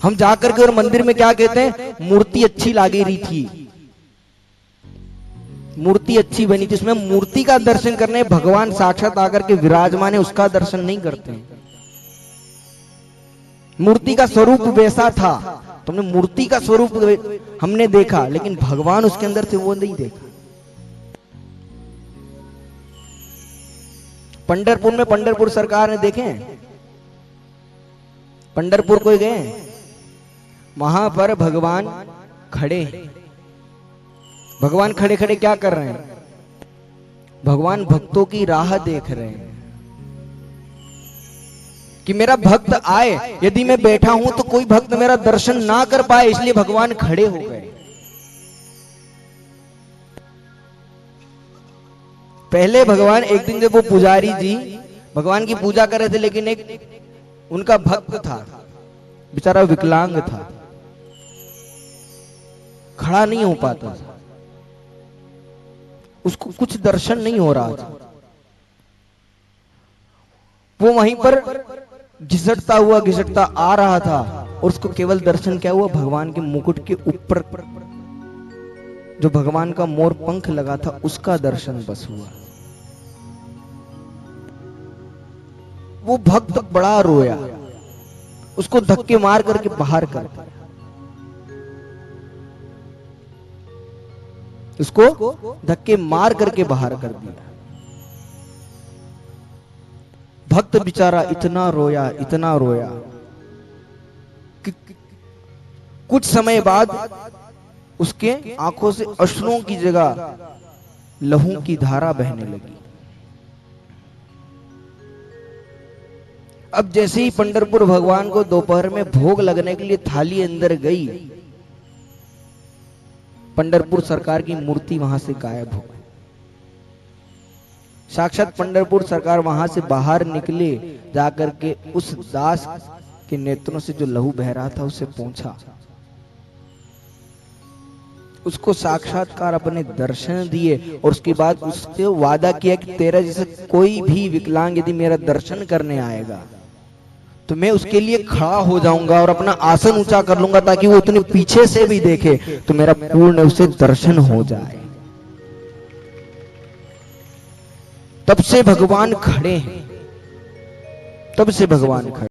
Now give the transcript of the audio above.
हम जाकर के और मंदिर में क्या कहते हैं, मूर्ति अच्छी लागे रही थी, मूर्ति अच्छी बनी थी। उसमें मूर्ति का दर्शन करने, भगवान साक्षात आकर के विराजमान है उसका दर्शन नहीं करते हैं। मूर्ति का स्वरूप वैसा था, तुमने मूर्ति का स्वरूप हमने देखा, लेकिन भगवान उसके अंदर थे वो नहीं देखा। पंढरपुर में पंढरपुर सरकार ने देखे, पंढरपुर को गए, वहां पर भगवान खड़े, भगवान खड़े खड़े क्या कर रहे हैं, भगवान भक्तों की राह देख रहे हैं कि मेरा भक्त आए। यदि मैं बैठा हूं तो कोई भक्त मेरा दर्शन ना कर पाए, इसलिए भगवान खड़े हो गए। पहले भगवान एक दिन जब वो पुजारी जी भगवान की पूजा कर रहे थे, लेकिन एक उनका भक्त था, बेचारा विकलांग था, खड़ा नहीं हो पाता था, उसको कुछ दर्शन नहीं हो रहा था। वो वहीं पर घिसटता हुआ घिसटता आ रहा था, और उसको केवल दर्शन क्या हुआ, भगवान के मुकुट के ऊपर जो भगवान का मोर पंख लगा था उसका दर्शन बस हुआ। वो भक्त बड़ा रोया, उसको धक्के मार करके बाहर कर दिया, उसको धक्के मार करके बाहर कर दिया। भक्त बेचारा इतना रोया, इतना रोया कि कुछ समय बाद उसके आंखों से अश्रुओं की जगह लहू की धारा बहने लगी। अब जैसे ही पंढरपुर भगवान को दोपहर में भोग लगने के लिए थाली अंदर गई, पंढरपुर सरकार की मूर्ति वहां से गायब हो गई। साक्षात पंढरपुर सरकार वहां से बाहर निकले, जाकर के उस दास के नेत्रों से जो लहू बह रहा था उसे पोंछा, उसको साक्षात्कार अपने दर्शन दिए, और उसके बाद उससे वादा किया कि तेरा जैसे कोई भी विकलांग यदि मेरा दर्शन करने आएगा तो मैं उसके लिए खड़ा हो जाऊंगा और अपना आसन ऊंचा कर लूंगा, ताकि वो उतने पीछे से भी देखे तो मेरा पूर्ण उसे दर्शन हो जाए। तब से भगवान खड़े हैं, तब से भगवान खड़े।